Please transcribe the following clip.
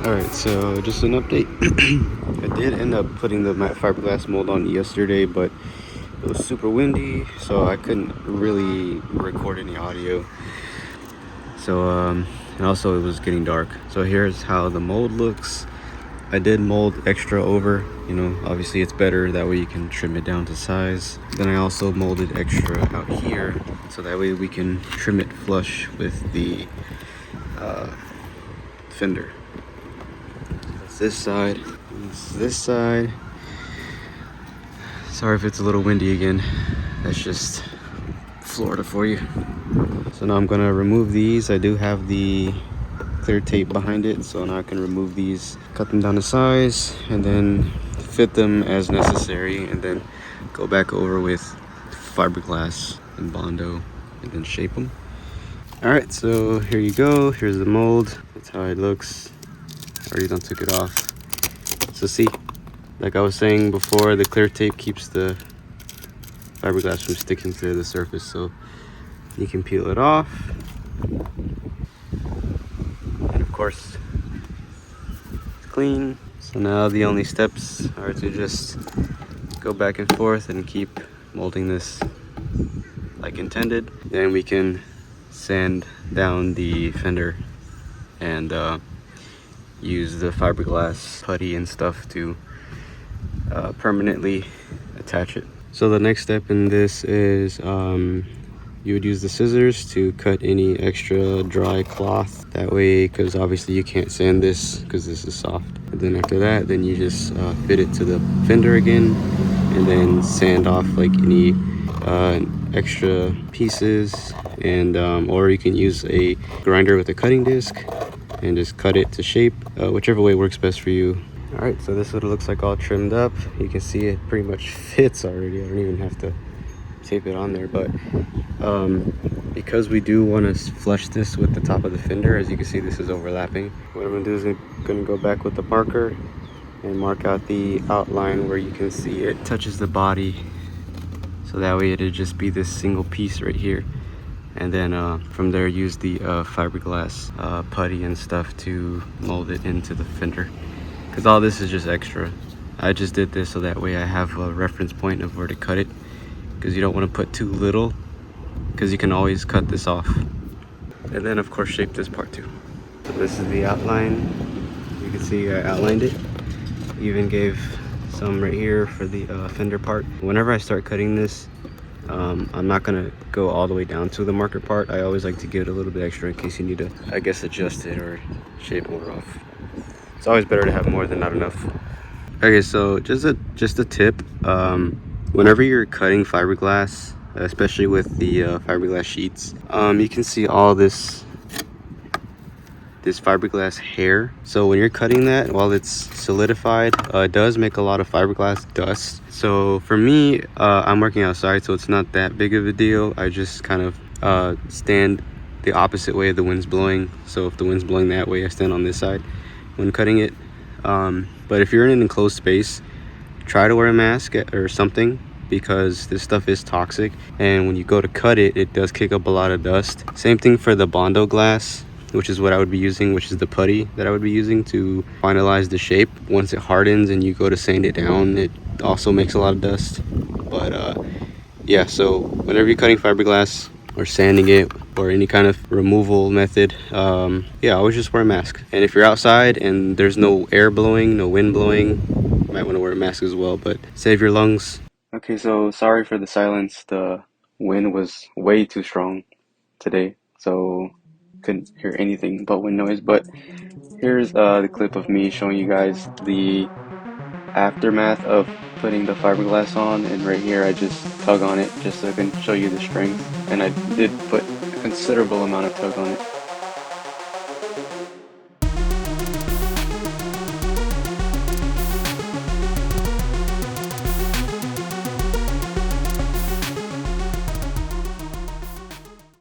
Alright, so just an update. I did end up putting the matte fiberglass mold on yesterday, but it was super windy, so I couldn't really record any audio. So, and also it was getting dark. So here's how the mold looks. I did mold extra over, you know, obviously it's better, that way you can trim it down to size. Then I also molded extra out here, so that way we can trim it flush with the fender. That's this side, this side. Sorry if it's a little windy again, that's just Florida for you. So now I'm gonna remove these. I do have the clear tape behind it, so now I can remove these, cut them down to size, and then fit them as necessary, and then go back over with fiberglass and Bondo and then shape them. All right, so here you go. Here's the mold. That's how it looks. I already done took it off. So see, like I was saying before, the clear tape keeps the fiberglass from sticking to the surface, so you can peel it off. And of course, it's clean. So now the only steps are to just go back and forth and keep molding this like intended. Then we can sand down the fender and use the fiberglass putty and stuff to permanently attach it. So the next step in this is you would use the scissors to cut any extra dry cloth, that way, because obviously you can't sand this because this is soft. And then after that, then you just fit it to the fender again, and then sand off like any extra pieces, and or you can use a grinder with a cutting disc and just cut it to shape, whichever way works best for you. All right, so this is what it looks like all trimmed up. You can see it pretty much fits already. I don't even have to tape it on there, but because we do want to flush this with the top of the fender, as you can see this is overlapping. What I'm going to do is I'm going to go back with the marker and mark out the outline where you can see it touches the body, so that way it'll just be this single piece right here. And then from there use the fiberglass putty and stuff to mold it into the fender, because all this is just extra. I just did this so that way I have a reference point of where to cut it, because you don't want to put too little, because you can always cut this off. And then of course shape this part too. So this is the outline. You can see I outlined it, even gave some right here for the fender part. Whenever I start cutting this, I'm not gonna go all the way down to the marker part. I always like to give it a little bit extra in case you need to, I guess, adjust it or shape more off. It's always better to have more than not enough. Okay, so just a tip. Whenever you're cutting fiberglass, especially with the fiberglass sheets, you can see all this fiberglass hair. So when you're cutting that, while it's solidified, it does make a lot of fiberglass dust. So for me, I'm working outside, so it's not that big of a deal. I just kind of stand the opposite way the wind's blowing. So if the wind's blowing that way, I stand on this side when cutting it. But if you're in an enclosed space, try to wear a mask or something, because this stuff is toxic, and when you go to cut it, it does kick up a lot of dust. Same thing for the Bondo glass, which is what I would be using, which is the putty that I would be using to finalize the shape. Once it hardens and you go to sand it down, it also makes a lot of dust. But yeah, so whenever you're cutting fiberglass or sanding it or any kind of removal method, yeah, always just wear a mask. And if you're outside and there's no air blowing, no wind blowing, you might want to wear a mask as well, but save your lungs. Okay, so sorry for the silence. The wind was way too strong today, so couldn't hear anything but wind noise. But here's the clip of me showing you guys the aftermath of putting the fiberglass on, and right here I just tug on it just so I can show you the strength, and I did put a considerable amount of tug on it.